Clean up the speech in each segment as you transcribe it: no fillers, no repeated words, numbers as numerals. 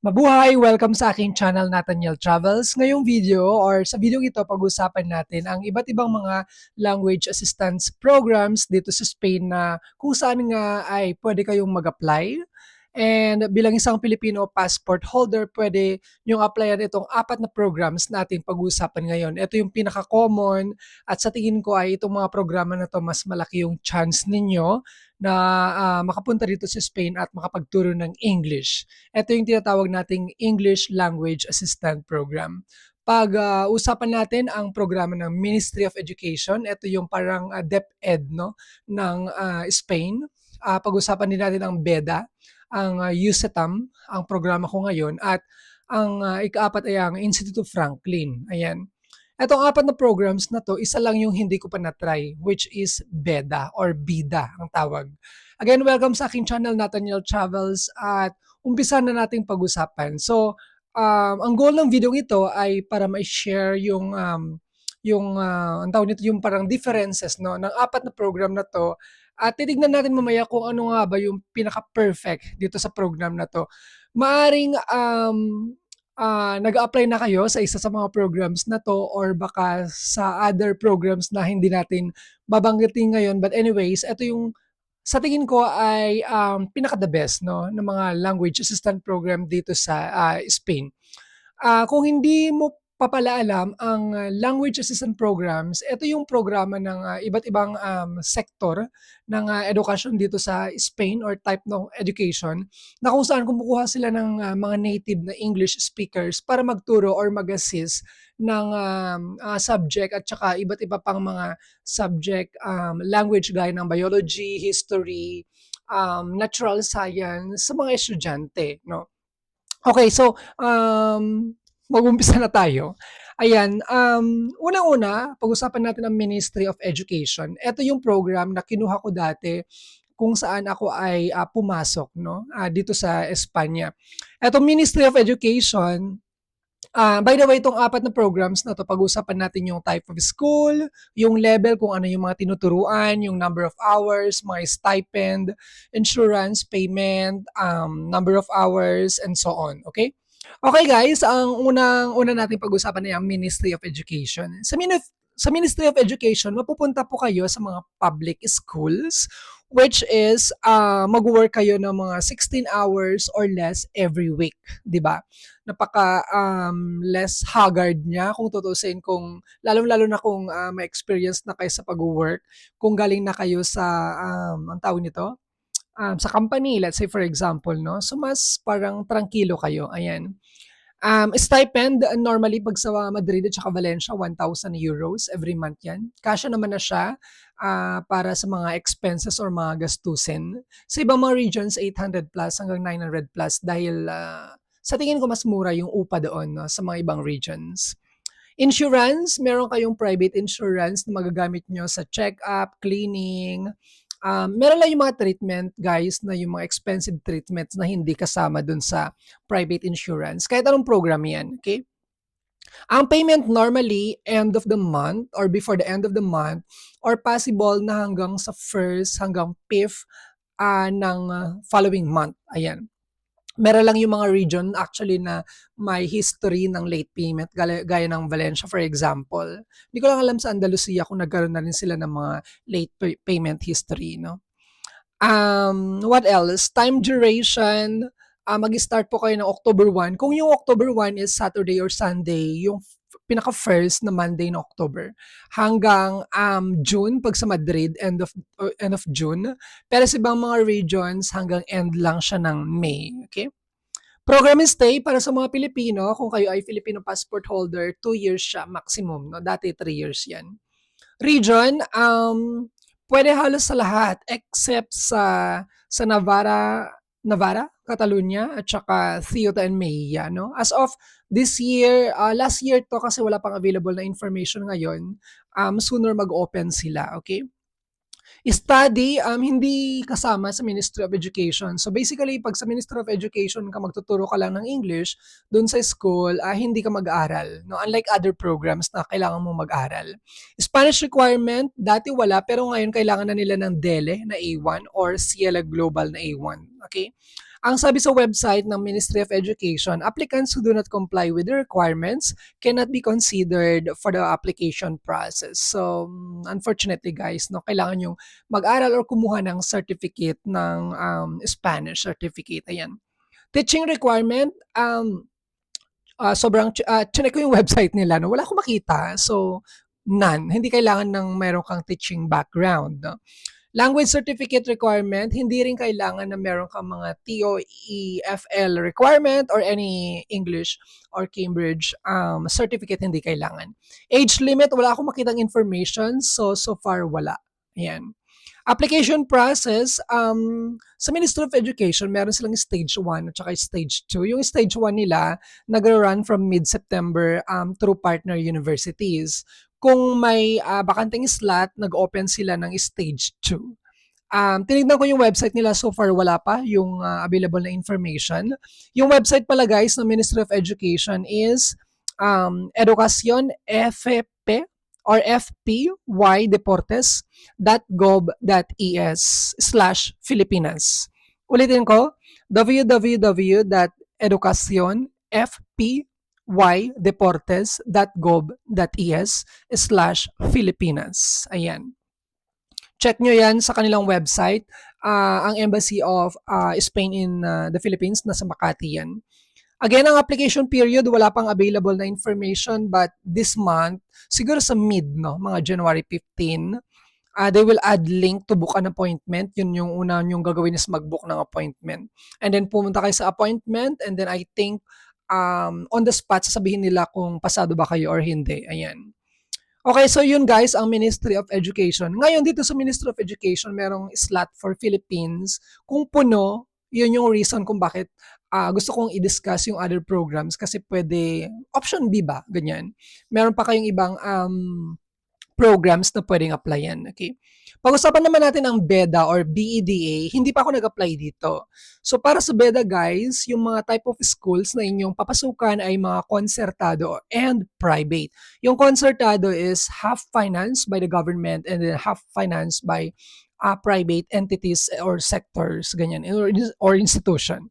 Mabuhay! Welcome sa aking channel Nathaniel Travels. Ngayong video or sa video ito, pag-usapan natin ang iba't ibang mga language assistance programs dito sa Spain na kung saan nga ay pwede kayong mag-apply. And bilang isang Filipino passport holder, pwede niyong applyan itong apat na programs natin pag-uusapan ngayon. Ito yung pinaka-common at sa tingin ko ay itong mga programa na to mas malaki yung chance ninyo na makapunta dito sa Spain at makapagturo ng English. Ito yung tinatawag nating English Language Assistant Program. Pag-usapan natin ang programa ng Ministry of Education, ito yung parang DepEd no, ng Spain. Pag-usapan din natin ang BEDA, ang USETAM, ang programa ko ngayon, at ang ikaapat ay ang Institute of Franklin. Ayan. Etong apat na programs na to, isa lang yung hindi ko pa na-try, which is BEDA or BIDA ang tawag. Again, welcome sa aking channel, Nathaniel Travels, at umpisa na nating pag-usapan. So, ang goal ng video ito ay para ma-share ang tawag nito, yung parang differences no, ng apat na program na to. At titignan natin mamaya kung ano nga ba yung pinaka-perfect dito sa program na to. Maaring nag-apply na kayo sa isa sa mga programs na to or baka sa other programs na hindi natin babanggitin ngayon. But anyways, ito yung sa tingin ko ay pinaka-the best no, ng mga language assistant program dito sa Spain. Kung hindi mo pa pala alam ang language assistant programs, ito yung programa ng iba't ibang sektor ng edukasyon dito sa Spain or type ng education na kung saan kumukuha sila ng mga native na English speakers para magturo or mag-assist ng subject at saka iba't iba pang mga subject language gaya ng biology, history, natural science sa mga estudyante, no? Okay, so mag-umpisa na tayo. Ayan, unang-una, pag-usapan natin ang Ministry of Education. Ito yung program na kinuha ko dati kung saan ako ay pumasok no, dito sa Espanya. Ito Ministry of Education, by the way, itong apat na programs na to, pag-usapan natin yung type of school, yung level, kung ano yung mga tinuturuan, yung number of hours, mga stipend, insurance, payment, number of hours, and so on. Okay? Okay guys, ang una nating pag-usapan ay ang Ministry of Education. Sa Ministry of Education, mapupunta po kayo sa mga public schools, which is mag-work kayo ng mga 16 hours or less every week, di ba? Napaka less haggard niya kung tutusin, kung lalong-lalo na kung may experience na kayo sa pag-work, kung galing na kayo sa ang tawag nito, sa company, let's say for example, no? So mas parang trangkilo kayo. Ayan. Stipend, normally pag sa Madrid at saka Valencia, 1,000 euros every month yan. Kasya naman na siya para sa mga expenses or mga gastusin. Sa ibang mga regions, 800 plus hanggang 900 plus dahil sa tingin ko mas mura yung upa doon no, sa mga ibang regions. Insurance, meron kayong private insurance na magagamit nyo sa check-up, cleaning. Meron lang yung mga treatment, guys, na yung mga expensive treatments na hindi kasama dun sa private insurance. Kahit anong program yan, okay? Ang payment normally, end of the month or before the end of the month or possible na hanggang sa first hanggang fifth ng following month. Ayan. Meron lang yung mga region actually na may history ng late payment, gaya ng Valencia for example. Hindi ko lang alam sa Andalusia kung nagkaroon na rin sila ng mga late payment history, no? What else? Time duration, mag-start po kayo ng October 1. Kung yung October 1 is Saturday or Sunday, yung pinaka-first na Monday na October, hanggang June, pag sa Madrid, end of June. Pero sa ibang mga regions, hanggang end lang siya ng May. Okay? Program and stay para sa mga Pilipino, kung kayo ay Filipino passport holder, 2 years siya maximum. No? Dati 3 years yan. Region, pwede halos sa lahat except sa Navarra, Catalonia, at saka Ceuta and Melilla, no? As of this year, last year to kasi wala pang available na information ngayon, sooner mag-open sila, okay? Study, hindi kasama sa Ministry of Education. So basically, pag sa Ministry of Education ka magtuturo ka lang ng English, dun sa school, hindi ka mag-aral. No? Unlike other programs na kailangan mo mag-aral. Spanish requirement, dati wala, pero ngayon kailangan na nila ng DELE na A1 or Ciela Global na A1. Okay? Ang sabi sa website ng Ministry of Education, applicants who do not comply with the requirements cannot be considered for the application process. So, unfortunately guys, no, kailangan yung mag-aral or kumuha ng certificate ng Spanish certificate. Ayan. Teaching requirement, sobrang chinek ko yung website nila, no, wala akong makita. So, none. Hindi kailangan ng meron kang teaching background. No? Language certificate requirement, hindi rin kailangan na meron kang mga TOEFL requirement or any English or Cambridge certificate, hindi kailangan. Age limit, wala akong makitang information. So far, wala. Ayan. Application process, sa Ministry of Education, meron silang stage 1 at saka stage 2. Yung stage 1 nila, nag-run from mid-September through partner universities. Kung may bakanteng slot, nag-open sila ng stage 2. Tinignan ko yung website nila, so far wala pa yung available na information. Yung website pala guys ng Ministry of Education is Educacion FP or fpydeportes.gov.es/Filipinas. Ulitin ko, www.educacionfpydeportes.gov.es/Filipinas. Ayan. Check nyo yan sa kanilang website. Ang Embassy of Spain in the Philippines, nasa Makati yan. Again, ang application period, wala pang available na information, but this month, siguro sa mid, no, mga January 15, they will add link to book an appointment. Yun yung una yung gagawin is mag-book ng appointment. And then pumunta kayo sa appointment, and then I think on the spot, sasabihin nila kung pasado ba kayo or hindi. Ayan. Okay, so yun guys, ang Ministry of Education. Ngayon dito sa Ministry of Education, merong slot for Philippines. Kung puno, yun yung reason kung bakit gusto kong i-discuss yung other programs kasi pwede, option B ba, ganyan. Meron pa kayong ibang programs na pwedeng applyan. Okay? Pag-usapan naman natin ang BEDA or BEDA, hindi pa ako nag-apply dito. So para sa BEDA guys, yung mga type of schools na inyong papasukan ay mga konsertado and private. Yung konsertado is half financed by the government and then half financed by private entities or sectors, ganyan, or institution.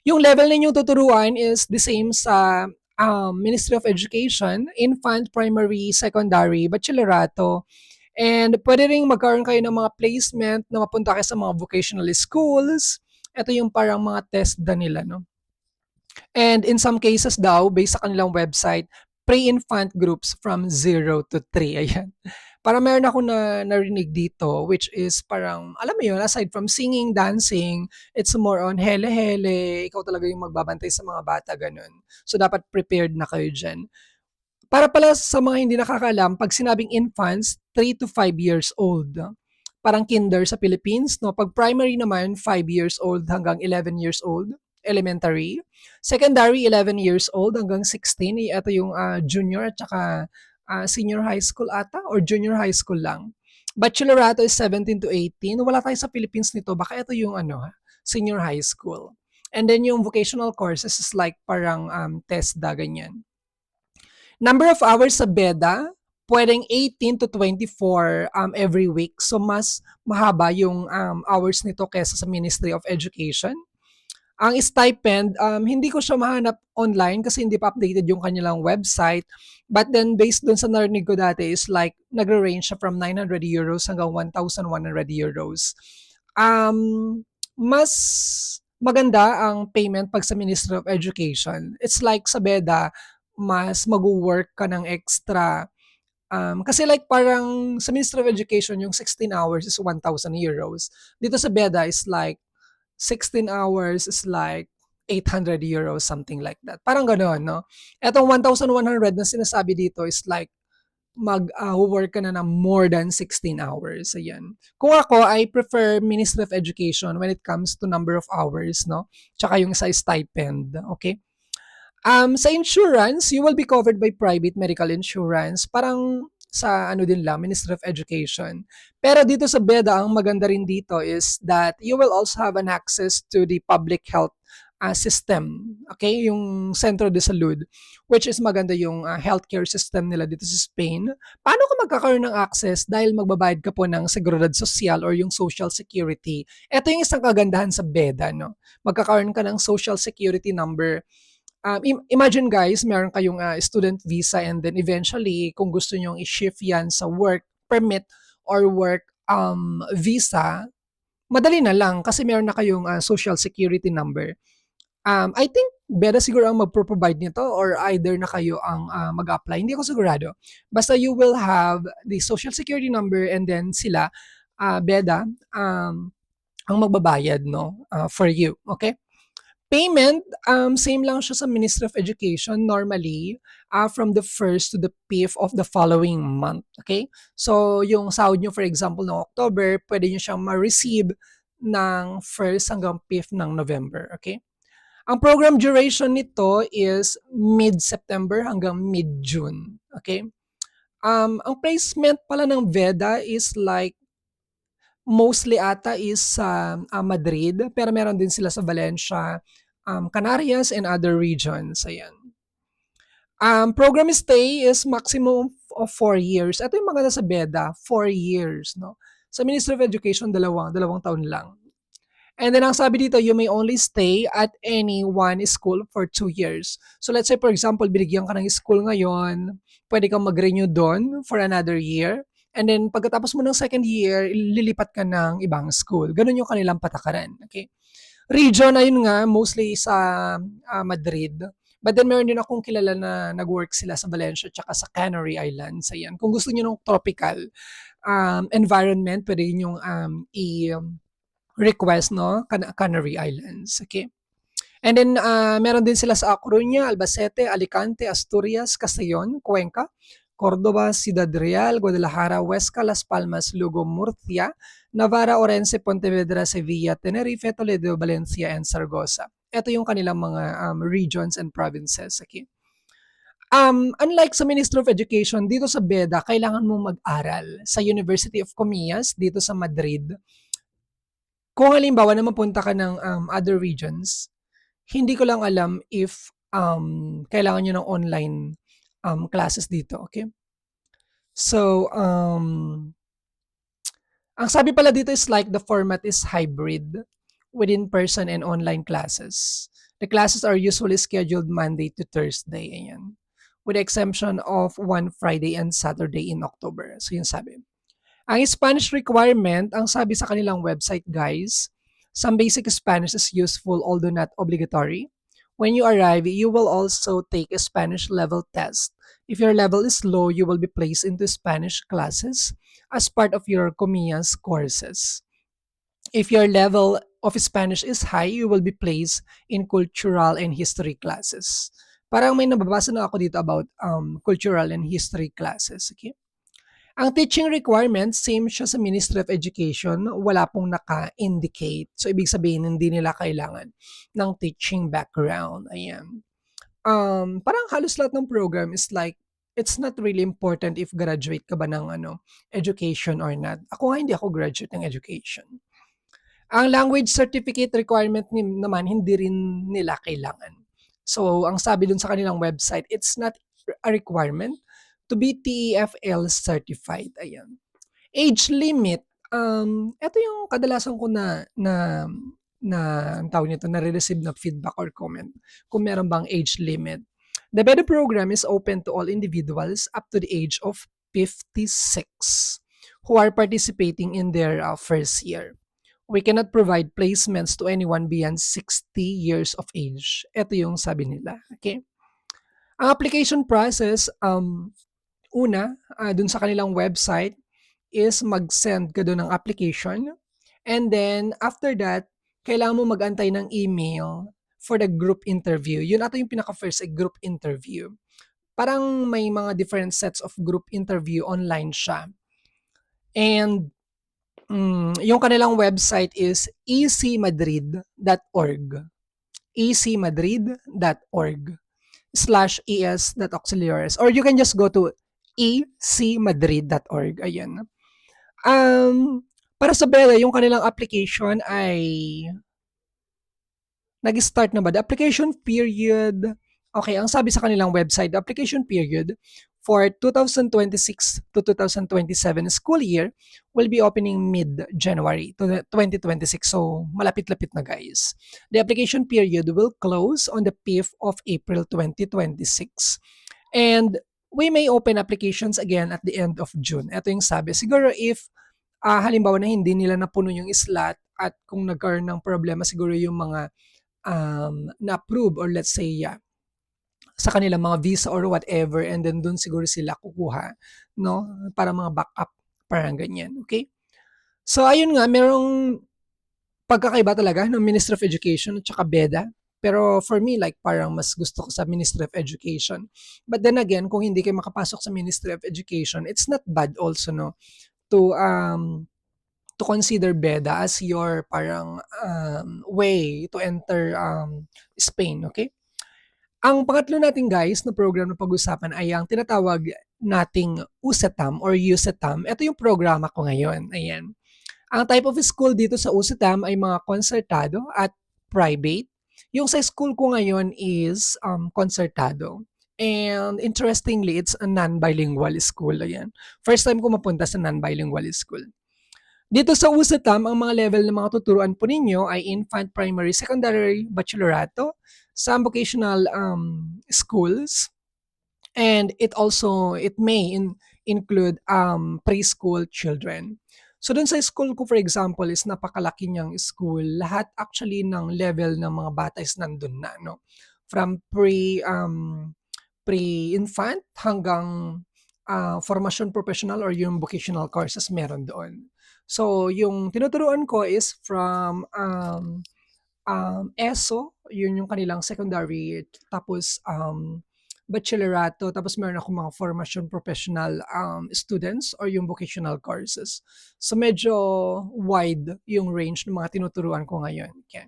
Yung level ninyong tuturuan is the same sa Ministry of Education, infant, primary, secondary, bachillerato, and pwede rin magkaroon kayo ng mga placement na mapunta kayo sa mga vocational schools. Ito yung parang mga test na nila, no? And in some cases daw, based sa kanilang website, pre-infant groups from 0 to 3. Ayan. Para meron ako na narinig dito, which is parang, alam mo yun, aside from singing, dancing, it's more on hele-hele, ikaw talaga yung magbabantay sa mga bata, ganun. So, dapat prepared na kayo dyan. Para pala sa mga hindi nakakaalam, pag sinabing infants, 3 to 5 years old. Parang kinder sa Philippines, no? Pag primary naman, 5 years old hanggang 11 years old, elementary. Secondary, 11 years old hanggang 16. Ito yung junior at saka senior high school ata or junior high school lang. Bachillerato is 17 to 18. Wala tayo sa Philippines nito. Baka ito yung senior high school. And then yung vocational courses is like parang TESDA, ganyan. Number of hours sa BEDA, pwedeng 18 to 24 every week. So, mas mahaba yung hours nito kesa sa Ministry of Education. Ang stipend, hindi ko siya mahanap online kasi hindi pa updated yung kanilang website. But then, based dun sa narinig ko dati is like, nagre-range siya from 900 euros hanggang 1,100 euros. Mas maganda ang payment pag sa Ministry of Education. It's like sa BEDA, mas mag-work ka ng extra. Kasi like parang sa Ministry of Education, yung 16 hours is 1,000 euros. Dito sa BEDA is like 16 hours is like 800 euros, something like that. Parang gano'n, no? Etong 1,100 na sinasabi dito is like mag-work ka na ng more than 16 hours. Ayan. Kung ako, I prefer Ministry of Education when it comes to number of hours, no? Tsaka yung sa stipend, okay? Sa insurance, you will be covered by private medical insurance. Parang sa din lang, Ministry of Education. Pero dito sa BEDA, ang maganda rin dito is that you will also have an access to the public health system, okay? Yung Centro de Salud, which is maganda yung healthcare system nila dito sa Spain. Paano ka magkakaroon ng access dahil magbabayad ka po ng Seguridad Social or yung Social Security? Ito yung isang kagandahan sa BEDA, no? Magkakaroon ka ng Social Security number. Imagine guys, meron kayong student visa and then eventually, kung gusto nyo i-shift yan sa work permit or work visa, madali na lang kasi meron na kayong social security number. I think better siguro ang magpro-provide nito or either na kayo ang mag-apply. Hindi ako sigurado. Basta you will have the social security number and then sila, BEDA, ang magbabayad no for you. Okay? Payment, same lang siya sa Ministry of Education normally, from the 1st to the 5th of the following month. Okay? So, yung sahod nyo, for example, no October, pwede nyo siyang ma-receive ng 1st hanggang 5th ng November. Okay? Ang program duration nito is mid-September hanggang mid-June. Okay? Ang placement pala ng VEDA is like mostly ata is sa Madrid, pero meron din sila sa Valencia, Canarias, and other regions. Ayan. Program stay is maximum of 4 years. Ito yung maganda sa BEDA, 4 years. No? Sa Ministry of Education, dalawang taon lang. And then ang sabi dito, you may only stay at any one school for 2 years. So let's say for example, binigyan ka ng school ngayon, pwede kang mag-renew doon for another year. And then pagkatapos mo ng second year, lilipat ka ng ibang school. Ganun yung kanilang patakaran. Okay? Region, ayun nga, mostly sa Madrid. But then meron din akong kilala na nag-work sila sa Valencia tsaka sa Canary Islands. Ayan. Kung gusto niyo ng tropical environment, pwede nyo request, no? Canary Islands. Okay? And then, meron din sila sa A Coruña, Albacete, Alicante, Asturias, Castellón, Cuenca, Córdoba, Ciudad Real, Guadalajara, Huesca, Las Palmas, Lugo, Murcia, Navarra, Orense, Pontevedra, Sevilla, Tenerife, Toledo, Valencia, and Zaragoza. Ito yung kanilang mga regions and provinces. Okay? Unlike sa Ministry of Education, dito sa BEDA, kailangan mo mag-aral sa University of Comillas dito sa Madrid. Kung halimbawa na mapunta ka ng other regions, hindi ko lang alam if kailangan nyo ng online classes dito. Okay? So, ang sabi pala dito is like the format is hybrid with in-person and online classes. The classes are usually scheduled Monday to Thursday. Ayan. With the exemption of one Friday and Saturday in October. So, yun sabi. Ang Spanish requirement, ang sabi sa kanilang website, guys, some basic Spanish is useful although not obligatory. When you arrive, you will also take a Spanish level test. If your level is low, you will be placed into Spanish classes as part of your Comillas courses. If your level of Spanish is high, you will be placed in cultural and history classes. Parang may nababasa na ako dito about cultural and history classes. Okay? Ang teaching requirements, same siya sa Ministry of Education, wala pong naka-indicate. So, ibig sabihin, hindi nila kailangan ng teaching background. Ayan. Parang halos lahat ng program is like, it's not really important if graduate ka ba ng education or not. Ako nga, hindi ako graduate ng education. Ang language certificate requirement naman, hindi rin nila kailangan. So, ang sabi dun sa kanilang website, it's not a requirement to be TEFL certified. Ayan. Age limit, ito yung kadalasan ko ang tawag nito, nare-receive na feedback or comment kung meron bang age limit. The BEDA program is open to all individuals up to the age of 56 who are participating in their first year. We cannot provide placements to anyone beyond 60 years of age. Ito yung sabi nila. Okay? Ang application process, una, dun sa kanilang website is mag-send ka doon ng application. And then, after that, kailangan mo mag-antay ng email for the group interview. Yun ata yung pinaka-first, group interview. Parang may mga different sets of group interview online siya. And yung kanilang website is ecmadrid.org. ecmadrid.org/es.auxiliaries. Or you can just go to ecmadrid.org. Ayan. Para sa BEDA, yung kanilang application ay Nag-start na ba? The application period, okay, ang sabi sa kanilang website, the application period for 2026 to 2027 school year will be opening mid-January to 2026. So, malapit-lapit na guys. The application period will close on the 5th of April 2026. And we may open applications again at the end of June. Ito yung sabi. Siguro if halimbawa na hindi nila napuno yung slot at kung nagkaroon ng problema siguro yung mga na-approve or let's say sa kanilang mga visa or whatever and then dun siguro sila kukuha, no? Para mga backup, parang ganyan, okay? So ayun nga, merong pagkakaiba talaga ng Ministry of Education at saka BEDA. Pero for me, like parang mas gusto ko sa Ministry of Education. But then again, kung hindi kayo makapasok sa Ministry of Education, it's not bad also, no? To consider BEDA as your parang way to enter Spain, okay? Ang pangatlo natin guys na program na pag-usapan ay ang tinatawag nating USETAM or USETAM. Ito yung programa ko ngayon. Ayan. Ang type of school dito sa USETAM ay mga konsertado at private. Yung sa school ko ngayon is konsertado. And interestingly, it's a non-bilingual school. Ayan. First time ko mapunta sa non-bilingual school. Dito sa USATAM, ang mga level ng mga tuturuan po ninyo ay infant, primary, secondary, bachillerato, some vocational schools, and it may include preschool children. So dun sa school ko, for example, is napakalaki niyang school. Lahat actually ng level ng mga bata is nandun na, no? From pre-infant hanggang formation professional or yung vocational courses meron doon. So, yung tinuturuan ko is from ESO, yun yung kanilang secondary, tapos bachillerato, tapos meron ako mga formation professional students or yung vocational courses. So, medyo wide yung range ng mga tinuturuan ko ngayon. Okay.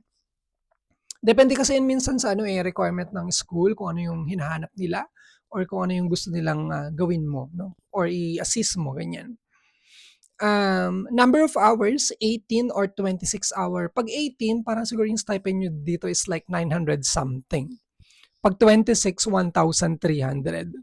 Depende kasi yun minsan sa requirement ng school, kung ano yung hinahanap nila or kung ano yung gusto nilang gawin mo, no? Or i-assist mo, ganyan. Number of hours, 18 or 26 hour. Pag 18, parang siguro yung stipend nyo dito is like 900 something. Pag 26, 1,300.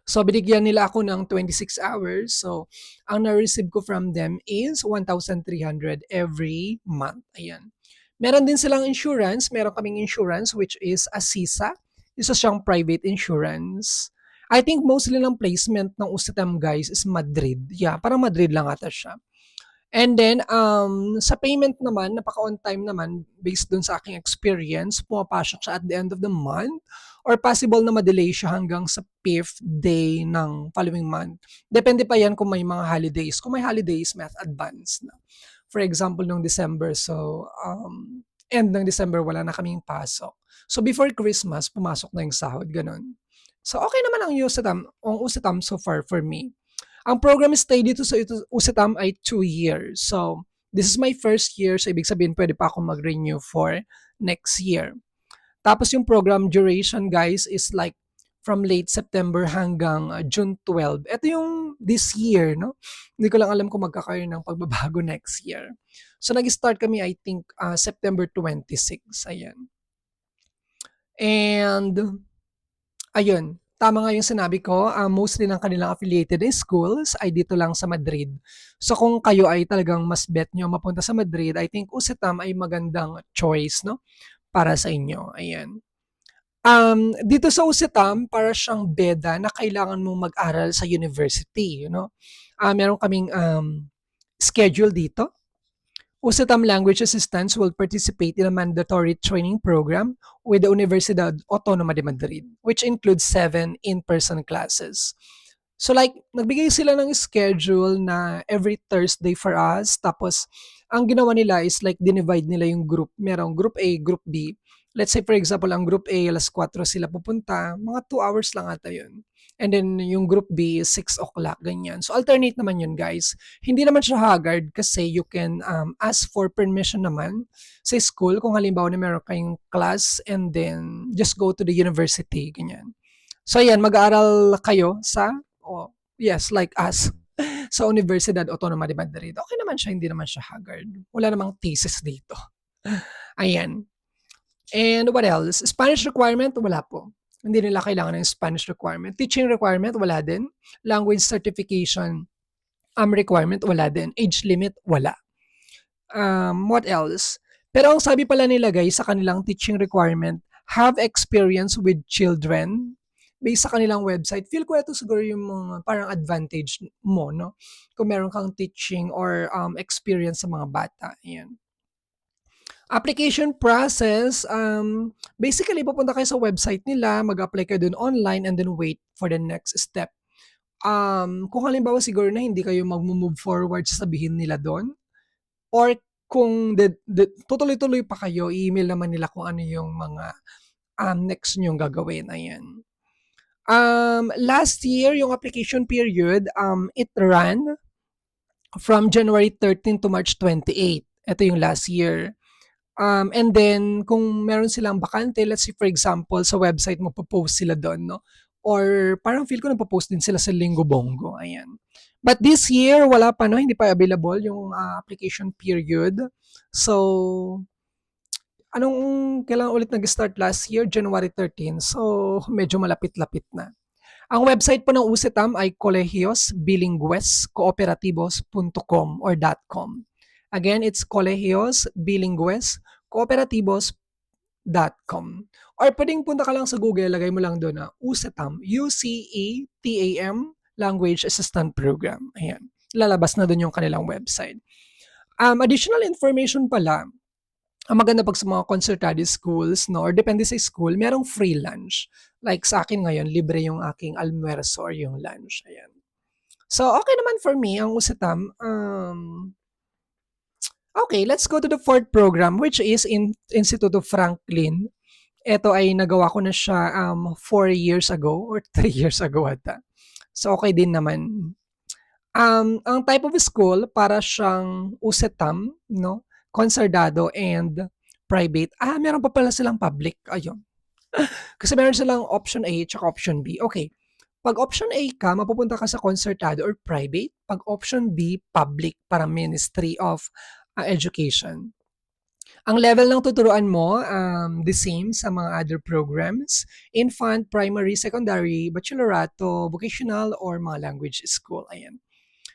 So, binigyan nila ako ng 26 hours. So, ang na-receive ko from them is 1,300 every month. Ayan. Meron din silang insurance. Meron kaming insurance which is Asisa. Isa siyang private insurance. I think mostly ng placement ng USATM guys is Madrid. Yeah, parang Madrid lang ata siya. And then, sa payment naman, napaka-on time naman, based dun sa aking experience, pumapasok siya at the end of the month or possible na ma-delay siya hanggang sa 5th day ng following month. Depende pa yan kung may mga holidays. Kung may holidays, may advance na. For example, nung December, so end ng December, wala na kaming pasok. So before Christmas, pumasok na yung sahod, ganun. So okay naman ang USATM so far for me. Ang program stay dito sa USATM ay 2 years. So, this is my first year. So, ibig sabihin, pwede pa akong mag-renew for next year. Tapos yung program duration, guys, is like from late September hanggang June 12. Ito yung this year, no? Hindi ko lang alam kung magkakaroon ng pagbabago next year. So, nag-start kami, I think, September 26. Ayan. And, ayun, tama nga yung sinabi ko, mostly ng kanilang affiliated schools ay dito lang sa Madrid. So kung kayo ay talagang mas bet nyo mapunta sa Madrid, I think USATM ay magandang choice, no? Para sa inyo. Ayan. Dito sa USATM, para siyang BEDA na kailangan mong mag-aral sa university, you know? Meron kaming schedule dito. USATM Language Assistants will participate in a mandatory training program with the Universidad Autónoma de Madrid, which includes 7 in-person classes. So like, nagbigay sila ng schedule na every Thursday for us. Tapos, ang ginawa nila is like, dinivide nila yung group. Merong group A, group B. Let's say for example, ang group A, alas 4 sila pupunta. Mga 2 hours lang ata yun. And then yung group B is 6 o'clock, ganyan. So alternate naman yun guys. Hindi naman siya haggard kasi you can ask for permission naman sa school kung halimbawa na meron kayong class and then just go to the university, ganyan. So yan, mag-aaral kayo sa, yes, like us, sa Universidad Autónoma de Madrid. Okay naman siya, hindi naman siya haggard. Wala namang thesis dito. Ayan. And what else? Spanish requirement, wala po. Hindi nila kailangan ng Spanish requirement. Teaching requirement, wala din. Language certification requirement, wala din. Age limit, wala. What else? Pero ang sabi pala nila guys sa kanilang teaching requirement, have experience with children based sa kanilang website. Feel ko ito siguro yung mga parang advantage mo, no? Kung meron kang teaching or experience sa mga bata. Ayan. Application process, basically pupunta kayo sa website nila, mag-apply kayo dun online and then wait for the next step. Kung halimbawa siguro na hindi kayo mag-move forward, sasabihin nila doon, or kung tutuloy-tuloy pa kayo, i-email naman nila kung ano yung mga next nyong gagawin. Ayan. Last year, yung application period, it ran from January 13 to March 28. Ito yung last year. And then, kung meron silang bakante, let's say for example, sa website mo, post sila doon, no? Or parang feel ko nagpo-post din sila sa Linggo Bongo. Ayan. But this year, wala pa, no? Hindi pa available yung application period. So, kailan ulit nag-start last year? January 13. So, medyo malapit-lapit na. Ang website po ng USETAM ay colegiosbilingüescooperativos.com or .com. Again, it's colegiosbilingüescooperativos.com. Or pwedeng punta ka lang sa Google, lagay mo lang doon na USETAM, UCETAM Language Assistant Program. Ayan. Lalabas na doon yung kanilang website. Additional information pala, ang maganda pag sa mga concerted schools, no, or depende sa school, merong free lunch. Like sa akin ngayon, libre yung aking almuerzo or yung lunch. Ayan. So, okay naman for me, ang USETAM. Okay, let's go to the fourth program, which is in Institute of Franklin. Ito ay nagawa ko na siya 4 years ago or 3 years ago ata. So, okay din naman. Ang type of school, para siyang USETAM, no? Concertado and private. Meron pa pala silang public. Ayun. Kasi meron silang option A at option B. Okay. Pag option A ka, mapupunta ka sa concertado or private. Pag option B, public, para Ministry of Education. Ang level ng tuturuan mo, the same sa mga other programs. Infant, primary, secondary, bachillerato, vocational, or mga language school. Ayan.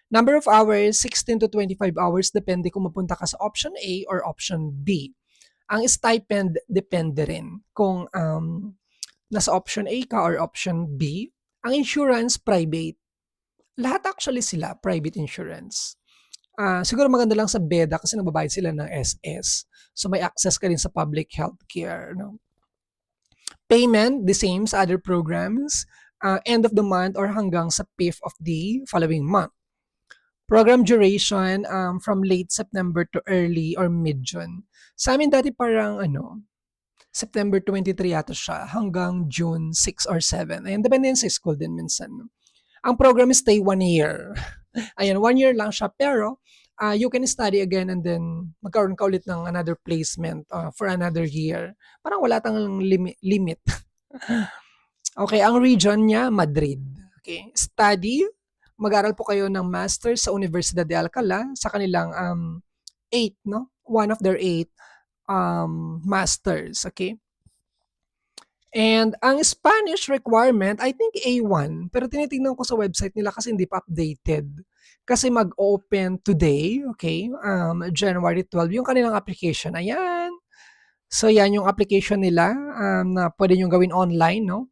Number of hours, 16 to 25 hours, depende kung mapunta ka sa option A or option B. Ang stipend, depende rin kung nasa option A ka or option B. Ang insurance, private. Lahat actually sila, private insurance. Siguro maganda lang sa BEDA kasi nagbabayad sila ng SS. So may access ka rin sa public health care. No? Payment, the same sa other programs. End of the month or hanggang sa 5th of the following month. Program duration from late September to early or mid-June. Sa amin dati parang September 23 yata siya hanggang June 6 or 7. Ayan, depende yan sa school din minsan. Ang program is stay 1 year. Ayan, 1 year lang siya pero you can study again and then magkaroon ka ulit ng another placement for another year. Parang wala tang limit. Okay, ang region niya, Madrid. Okay, study, mag-aral po kayo ng master's sa Universidad de Alcalá sa kanilang 8, no? One of their 8 masters, okay? And ang Spanish requirement, I think A1, pero tinitingnan ko sa website nila kasi hindi pa updated. Kasi mag-open today, okay? January 12, yung kanilang application. Ayan. So yan yung application nila na pwede nyo gawin online, no?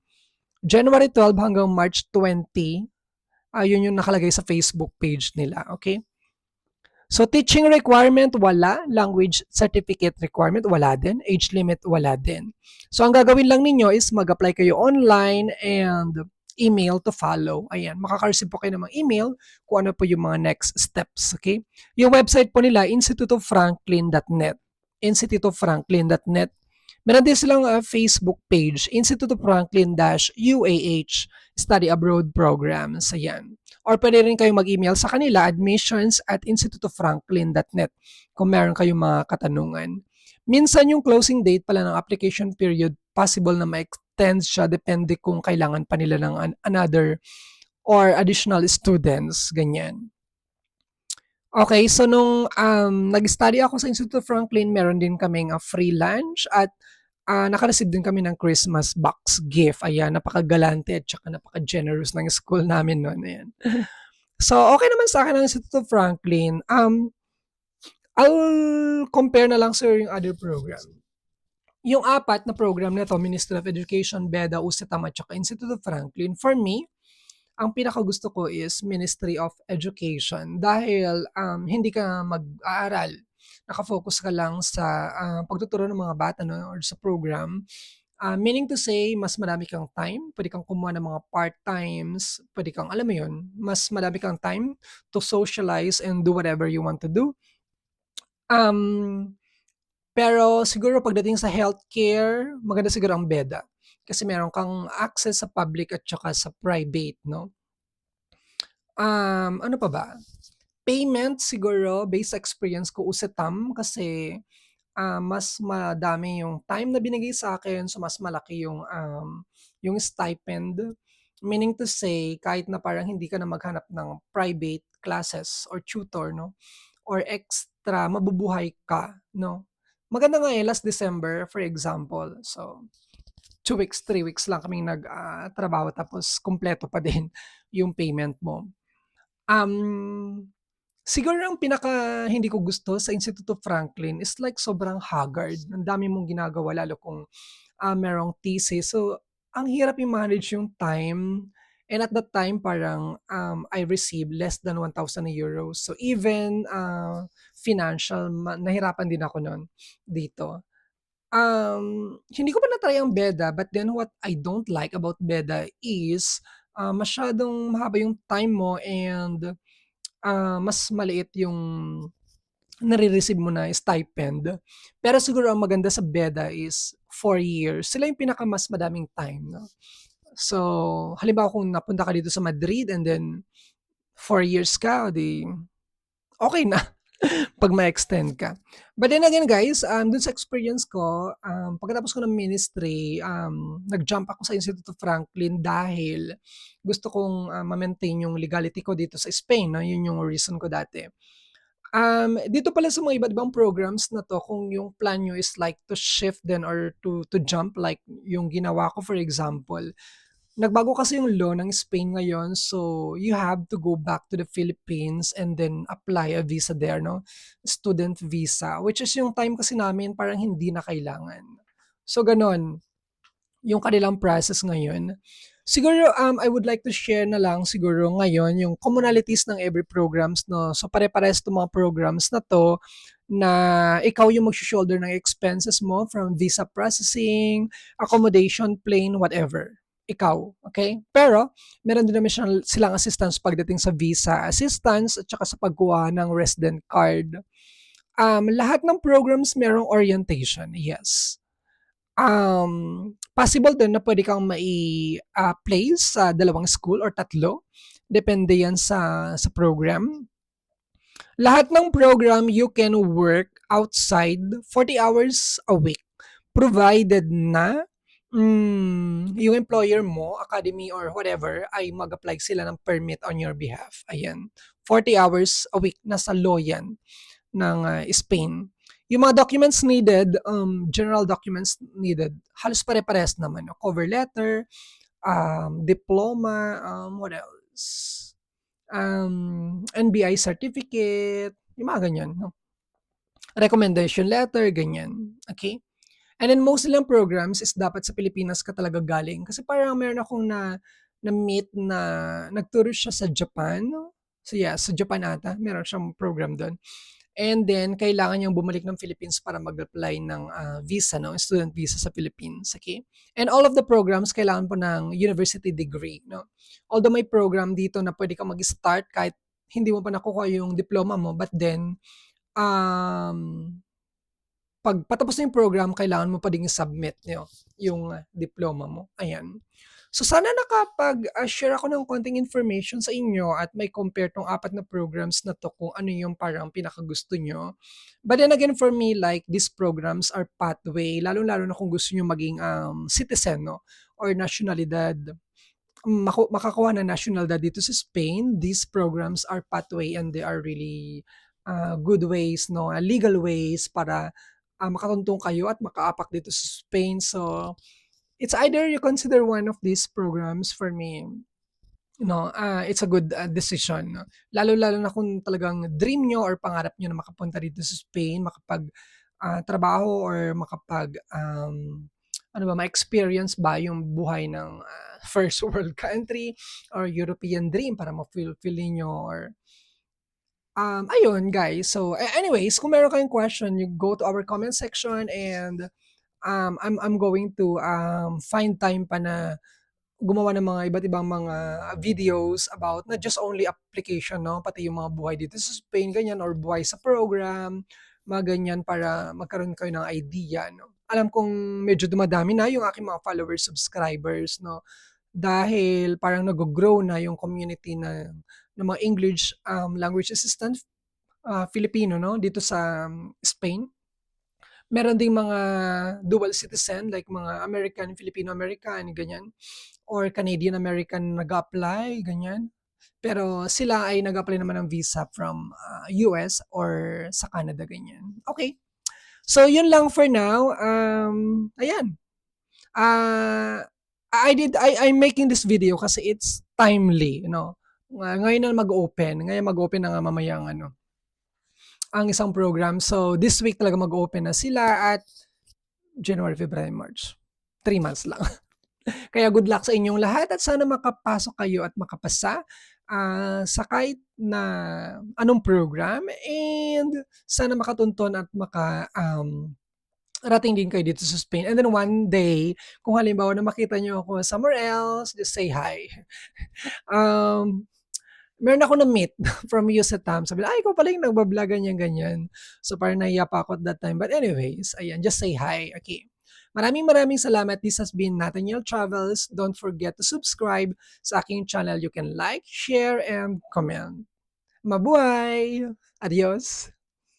January 12 hanggang March 20, yun yung nakalagay sa Facebook page nila, okay? So, teaching requirement, wala. Language certificate requirement, wala din. Age limit, wala din. So, ang gagawin lang ninyo is mag-apply kayo online and email to follow. Ayan, makaka-receive po kayo ng mga email kung ano po yung mga next steps, okay? Yung website po nila, instituteoffranklin.net. instituteoffranklin.net. Meron din silang Facebook page, Institute of Franklin-UAH Study Abroad Programs. Ayan. Or pwede rin kayong mag-email sa kanila, admissions@instituteoffranklin.net kung meron kayong mga katanungan. Minsan yung closing date pala ng application period, possible na ma-extend siya depende kung kailangan pa nila ng another or additional students, ganyan. Okay, so nung nag-study ako sa Institute of Franklin, meron din kaming free lunch at naka-receive din kami ng Christmas box gift. Ayan, napakagalante at saka napaka-generous ng school namin no'n, ayan. So, okay naman sa akin ang Instituto Franklin. I'll compare na lang sir yung other program. Yung apat na program na 'to, Ministry of Education, BEDA, USETAM at saka Instituto Franklin, for me, ang pinakagusto ko is Ministry of Education dahil, hindi ka mag-aaral, naka-focus ka lang sa, pagtuturo ng mga bata 'no or sa program. Meaning to say mas marami kang time, puwede kang kumuha ng mga part-times, puwede kang alam mo 'yun, mas marami kang time to socialize and do whatever you want to do. Um, Pero siguro pagdating sa healthcare, maganda siguro ang BEDA. Kasi meron kang access sa public at saka sa private 'no. Ano pa ba? Payment siguro based sa experience ko USETAM kasi, mas madami yung time na binigay sa akin, so mas malaki yung stipend. Meaning to say kahit na parang hindi ka na maghanap ng private classes or tutor 'no, or extra, mabubuhay ka 'no. Maganda nga, last December for example, so 2 weeks, 3 weeks lang kaming trabaho tapos kumpleto pa din yung payment mo. Um, Siguro ang pinaka hindi ko gusto sa Instituto Franklin is like sobrang haggard, ang dami mong ginagawa lalo kung, merong thesis. So, ang hirap i-manage yung time and at that time parang, I received less than €1,000. So, even, financial nahirapan din ako nun dito. Hindi ko pa na-try ang BEDA but then what I don't like about BEDA is, masyadong mahaba yung time mo and, mas maliit yung nare-receive mo na stipend. Pero siguro ang maganda sa BEDA is 4 years. Sila yung pinaka mas madaming time 'no. So, halimbawa kung napunta ka dito sa Madrid and then 4 years ka, o di okey na 'pag ma-extend ka. But then again guys, dun sa experience ko, pagkatapos ko ng ministry, nag-jump ako sa Instituto Franklin dahil gusto kong, ma-maintain yung legality ko dito sa Spain 'no, yun yung reason ko dati. Dito pala sa mga iba't ibang programs na 'to kung yung plan niyo is like to shift then or to jump like yung ginawa ko for example, nagbago kasi yung law ng Spain ngayon so you have to go back to the Philippines and then apply a visa there 'no, student visa, which is yung time kasi namin parang hindi na kailangan. So gano'n yung kanilang process ngayon. Siguro, I would like to share na lang siguro ngayon yung commonalities ng every programs 'no. So pare-parehas 'tong mga programs na 'to na ikaw yung magso-shoulder ng expenses mo from visa processing, accommodation, plane, whatever, ikaw, okay. Pero meron din naman silang assistance pagdating sa visa assistance at saka sa pagkuha ng resident card. Lahat ng programs merong orientation, yes. Possible din na puwede kang place sa dalawang school or tatlo, depende yan sa program. Lahat ng program you can work outside 40 hours a week, provided na, yung employer mo, academy or whatever ay mag-apply sila ng permit on your behalf, ayan. 40 hours a week, nasa law yan ng, Spain. Yung mga documents needed, general documents needed, halos pare-parehas naman 'no, cover letter, diploma, what else? NBI certificate, yung mga ganyan 'no. Recommendation letter, ganyan, okay. And then most nilang programs is dapat sa Pilipinas ka talaga galing kasi parang meron akong na-meet na nagturo siya sa Japan. So yeah, sa Japan ata meron siyang program dun. And then kailangan niyang bumalik ng Philippines para mag-apply ng, visa 'no, student visa sa Philippines, okay. And all of the programs kailangan po ng university degree 'no. Although may program dito na puwede kang mag-start kahit hindi mo pa nakukuha yung diploma mo, but then, um 'pag patapos na yung program kailangan mo pa ding i-submit yung diploma mo, ayan. So sana nakapag-share ako ng konting information sa inyo at may compare 'tong apat na programs na 'to kung ano yung parang pinakagusto niyo. But then again for me like these programs are pathway lalong-lalo na kung gusto niyo maging, citizen 'no or nasyonalidad, makakuha ng nasyonalidad dito sa Spain. These programs are pathway and they are really, good ways 'no, legal ways para makatuntong kayo at makaapak dito sa Spain. So, it's either you consider one of these programs for me, it's a good, decision 'no. Lalo-lalo na kung talagang dream niyo or pangarap niyo na makapunta dito sa Spain, trabaho or ano ba, ma-experience ba yung buhay ng, first world country or European dream para ma-fulfill ninyo or, ayun guys. So, anyways, kung meron kayong question, you go to our comment section and, I'm going to, find time pa na gumawa ng mga iba't ibang mga videos about not just only application 'no, pati yung mga buhay dito sa Spain ganyan or buhay sa program, mga ganyan para magkaroon kayo ng idea 'no. Alam kong medyo dumadami na yung aking mga followers, subscribers 'no, dahil parang naggo-grow na yung community ng mga English, language assistant, Filipino 'no, dito sa Spain. Meron ding mga dual citizen like mga American, Filipino-American, ganyan or Canadian-American nag-a-apply, ganyan. Pero sila ay nag-apply naman ng visa from, US or sa Canada, ganyan. Okay. So, yun lang for now. Ayan. Ah, I'm making this video kasi it's timely, ngayon na mag-open. Ngayon mag-open na nga mamaya ang isang program. So, this week talaga mag-open na sila at January, February, March. 3 months lang. Kaya good luck sa inyong lahat at sana makapasok kayo at makapasa, sa kahit na anong program and sana makatunton at rating din kayo dito sa Spain. And then one day, kung halimbawa na makita niyo ako somewhere else, just say hi. Um, Meron ako na-meet from USATM. Sabi niya, "Ay, ikaw pala yung nagba-vlog, ganyan-ganyan." So, parang nahiya pa ako at that time. But anyways, ayan, just say hi, okay. Maraming maraming salamat. This has been Nathaniel Travels. Don't forget to subscribe sa aking channel. You can like, share, and comment. Mabuhay! Adios!